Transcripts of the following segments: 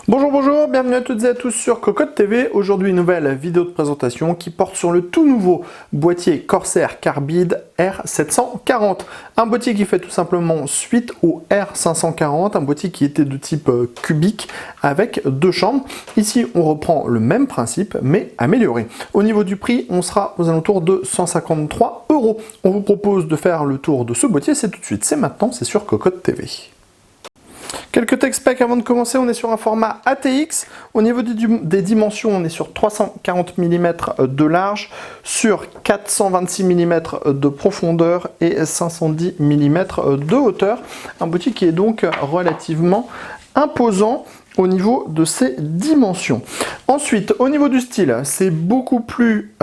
Bonjour, bonjour, bienvenue à toutes et à tous sur Cocotte TV. Aujourd'hui, une nouvelle vidéo de présentation qui porte sur le tout nouveau boîtier Corsair Carbide R740. Un boîtier qui fait tout simplement suite au R540, un boîtier qui était de type cubique avec deux chambres. Ici, on reprend le même principe, mais amélioré. Au niveau du prix, on sera aux alentours de 153 €. On vous propose de faire le tour de ce boîtier, c'est tout de suite, c'est maintenant, c'est sur Cocotte TV. Quelques tech specs avant de commencer, on est sur un format ATX. Au niveau des dimensions, on est sur 340 mm de large, sur 426 mm de profondeur et 510 mm de hauteur. Un boîtier qui est donc relativement imposant au niveau de ses dimensions. Ensuite, au niveau du style, c'est beaucoup plus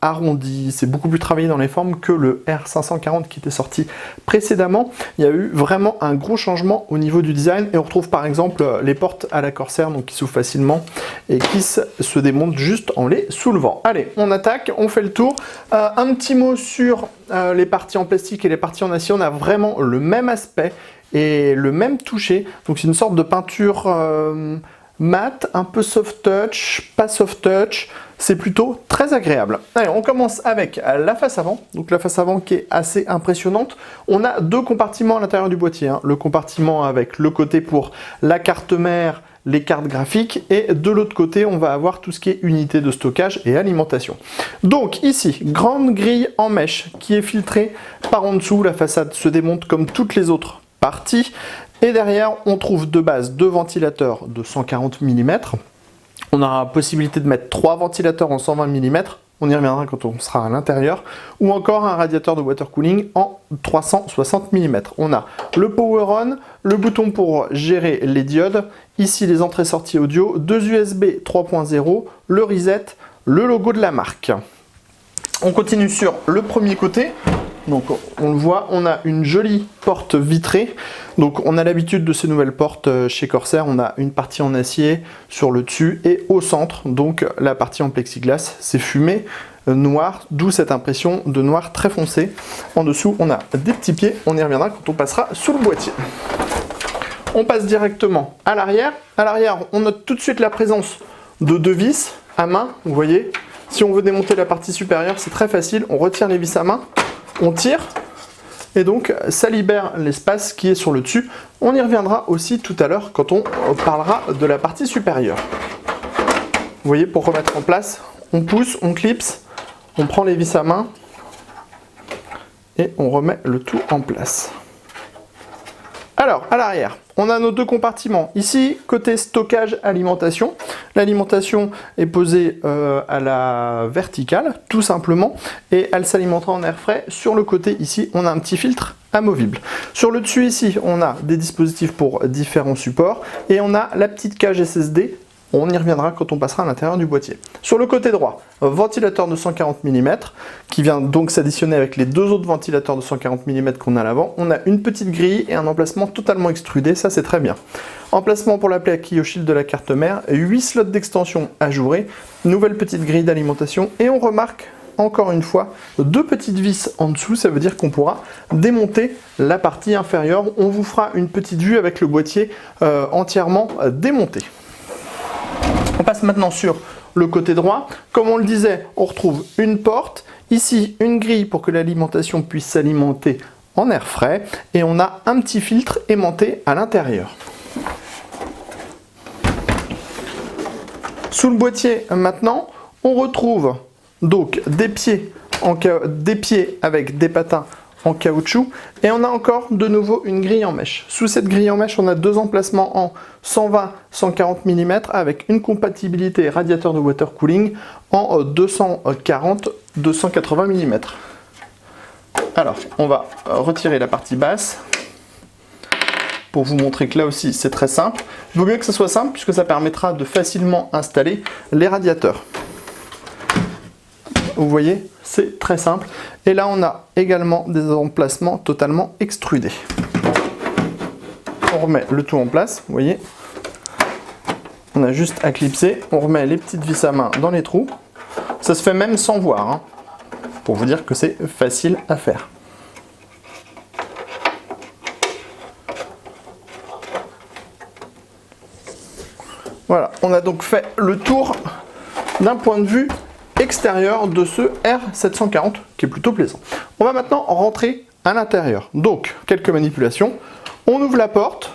arrondi, c'est beaucoup plus travaillé dans les formes que le R540 qui était sorti précédemment. Il y a eu vraiment un gros changement au niveau du design et on retrouve par exemple les portes à la Corsair, donc qui s'ouvrent facilement et qui se démontent juste en les soulevant. Allez, on attaque, on fait le tour. Un petit mot sur les parties en plastique et les parties en acier. On a vraiment le même aspect et le même toucher, donc c'est une sorte de peinture mat, un peu soft touch, pas soft touch, c'est plutôt très agréable. Allez, on commence avec la face avant, donc la face avant qui est assez impressionnante. On a deux compartiments à l'intérieur du boîtier, hein. Le compartiment avec le côté pour la carte mère, les cartes graphiques, et de l'autre côté on va avoir tout ce qui est unité de stockage et alimentation. Donc ici, grande grille en mèche qui est filtrée par en dessous, la façade se démonte comme toutes les autres partie, et derrière on trouve de base deux ventilateurs de 140 mm. On aura la possibilité de mettre trois ventilateurs en 120 mm, on y reviendra quand on sera à l'intérieur, ou encore un radiateur de water cooling en 360 mm. On a le power on, le bouton pour gérer les diodes, ici les entrées-sorties audio, deux USB 3.0, le reset, le logo de la marque. On continue sur le premier côté. Donc on le voit, on a une jolie porte vitrée. Donc on a l'habitude de ces nouvelles portes chez Corsair. On a une partie en acier sur le dessus et au centre, donc la partie en plexiglas, c'est fumé noir, d'où cette impression de noir très foncé. En dessous, on a des petits pieds. On y reviendra quand on passera sous le boîtier. On passe directement à l'arrière. À l'arrière, on note tout de suite la présence de deux vis à main. Vous voyez, si on veut démonter la partie supérieure, c'est très facile. On retire les vis à main. On tire et donc ça libère l'espace qui est sur le dessus. On y reviendra aussi tout à l'heure quand on parlera de la partie supérieure. Vous voyez, pour remettre en place, on pousse, on clipse, on prend les vis à main et on remet le tout en place. Alors, à l'arrière, on a nos deux compartiments. Ici, côté stockage, alimentation. L'alimentation est posée à la verticale, tout simplement, et elle s'alimentera en air frais. Sur le côté, ici, on a un petit filtre amovible. Sur le dessus, ici, on a des dispositifs pour différents supports, et on a la petite cage SSD. On y reviendra quand on passera à l'intérieur du boîtier. Sur le côté droit, ventilateur de 140 mm qui vient donc s'additionner avec les deux autres ventilateurs de 140 mm qu'on a à l'avant. On a une petite grille et un emplacement totalement extrudé, ça c'est très bien. Emplacement pour la plaque Kiyoshil de la carte mère, 8 slots d'extension ajourés, nouvelle petite grille d'alimentation et on remarque encore une fois deux petites vis en dessous, ça veut dire qu'on pourra démonter la partie inférieure. On vous fera une petite vue avec le boîtier entièrement démonté. On passe maintenant sur le côté droit. Comme on le disait, on retrouve une porte, ici une grille pour que l'alimentation puisse s'alimenter en air frais et on a un petit filtre aimanté à l'intérieur. Sous le boîtier maintenant, on retrouve donc des pieds avec des patins en caoutchouc et on a encore de nouveau une grille en mèche. Sous cette grille en mèche, on a deux emplacements en 120-140 mm avec une compatibilité radiateur de water cooling en 240-280 mm. Alors, on va retirer la partie basse pour vous montrer que là aussi c'est très simple. Il vaut mieux que ça soit simple puisque ça permettra de facilement installer les radiateurs. vous voyez, c'est très simple. Et là, on a également des emplacements totalement extrudés. On remet le tout en place, vous voyez. On a juste à clipser, on remet les petites vis à main dans les trous. Ça se fait même sans voir, hein, pour vous dire que c'est facile à faire. Voilà, on a donc fait le tour d'un point de vue extérieur de ce R740 qui est plutôt plaisant. On va maintenant rentrer à l'intérieur. Donc, quelques manipulations. On ouvre la porte,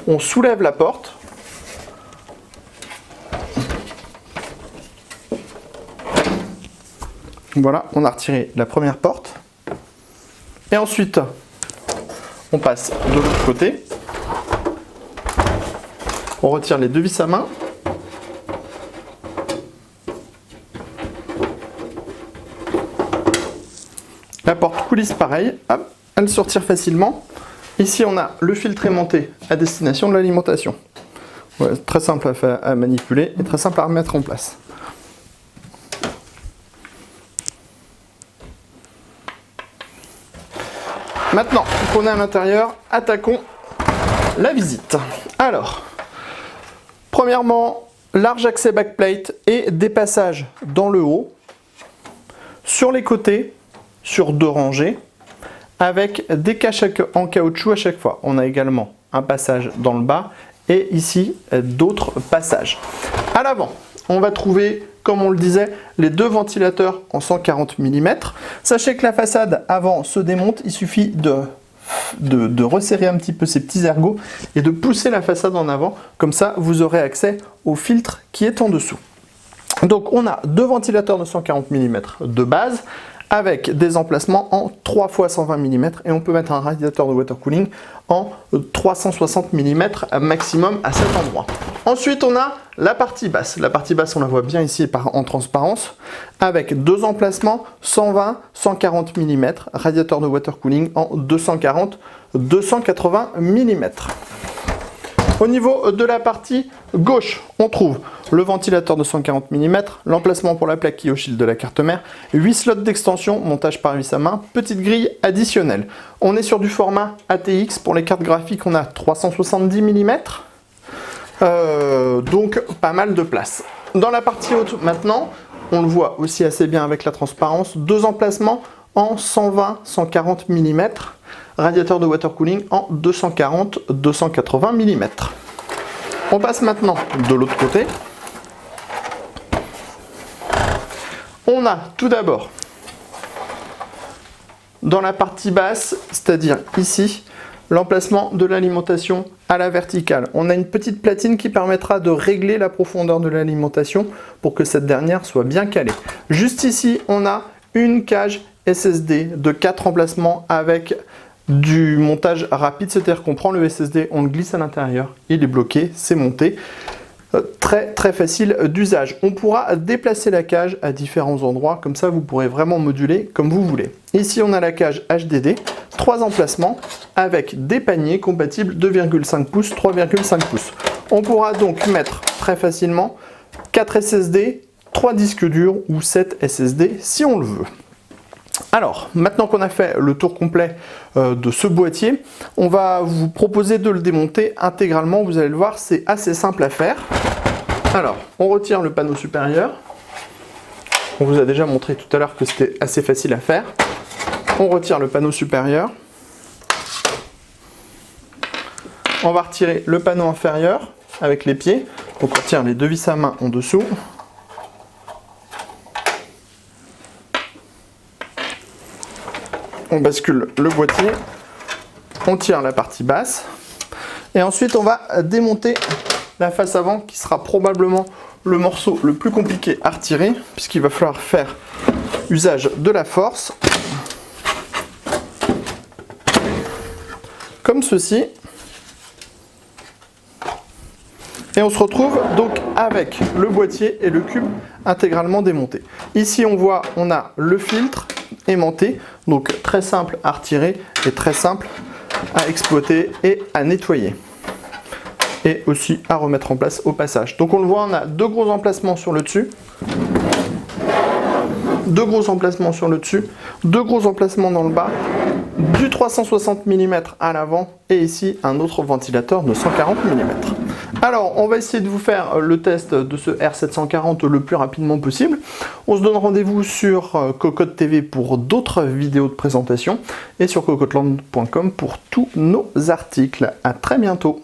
on soulève la porte. Voilà, on a retiré la première porte. Et ensuite, on passe de l'autre côté. On retire les deux vis à main. La porte coulisse pareil, hop, elle se retire facilement. Ici, on a le filtre aimanté à destination de l'alimentation. Ouais, très simple à manipuler et très simple à remettre en place. Maintenant qu'on est à l'intérieur, attaquons la visite. Alors, premièrement, large accès backplate et des passages dans le haut, sur les côtés, sur 2 rangées, avec des caches en caoutchouc à chaque fois. On a également un passage dans le bas et ici d'autres passages. À l'avant, on va trouver, comme on le disait, les 2 ventilateurs en 140 mm. Sachez que la façade avant se démonte, il suffit de resserrer un petit peu ces petits ergots et de pousser la façade en avant. Comme ça, vous aurez accès au filtre qui est en dessous. Donc on a 2 ventilateurs de 140 mm de base, avec des emplacements en 3 x 120 mm et on peut mettre un radiateur de water cooling en 360 mm maximum à cet endroit. Ensuite, on a la partie basse. La partie basse, on la voit bien ici en transparence, avec 2 emplacements 120 140 mm, radiateur de water cooling en 240 280 mm. Au niveau de la partie gauche, on trouve le ventilateur de 140 mm, l'emplacement pour la plaque qui oscille de la carte mère, 8 slots d'extension, montage par vis à main, petite grille additionnelle. On est sur du format ATX, pour les cartes graphiques on a 370 mm, donc pas mal de place. Dans la partie haute maintenant, on le voit aussi assez bien avec la transparence, 2 emplacements en 120 140 mm, radiateur de water cooling en 240 280 mm. On passe maintenant de l'autre côté. On a tout d'abord, dans la partie basse, c'est-à-dire ici, l'emplacement de l'alimentation à la verticale. On a une petite platine qui permettra de régler la profondeur de l'alimentation pour que cette dernière soit bien calée. Juste ici, on a une cage SSD de 4 emplacements avec du montage rapide, c'est-à-dire qu'on prend le SSD, on le glisse à l'intérieur, il est bloqué, c'est monté. Très facile d'usage. On pourra déplacer la cage à différents endroits, comme ça vous pourrez vraiment moduler comme vous voulez. Ici on a la cage HDD, 3 emplacements avec des paniers compatibles 2,5 pouces, 3,5 pouces. On pourra donc mettre très facilement 4 SSD, 3 disques durs ou 7 SSD si on le veut. Alors, maintenant qu'on a fait le tour complet de ce boîtier, on va vous proposer de le démonter intégralement. Vous allez le voir, c'est assez simple à faire. Alors, on retire le panneau supérieur. On vous a déjà montré tout à l'heure que c'était assez facile à faire. On retire le panneau supérieur. On va retirer le panneau inférieur avec les pieds. Donc on retire les 2 vis à main en dessous. On bascule le boîtier, on tire la partie basse et ensuite on va démonter la face avant qui sera probablement le morceau le plus compliqué à retirer puisqu'il va falloir faire usage de la force comme ceci et on se retrouve donc avec le boîtier et le cube intégralement démonté. Ici on voit on a le filtre aimanté, donc très simple à retirer et très simple à exploiter et à nettoyer et aussi à remettre en place au passage. Donc on le voit, on a 2 gros emplacements sur le dessus deux gros emplacements sur le dessus, deux gros emplacements dans le bas, du 360 mm à l'avant et ici un autre ventilateur de 140 mm. Alors on va essayer de vous faire le test de ce R740 le plus rapidement possible. On se donne rendez-vous sur Cocotte TV pour d'autres vidéos de présentation et sur cocotteland.com pour tous nos articles. À très bientôt.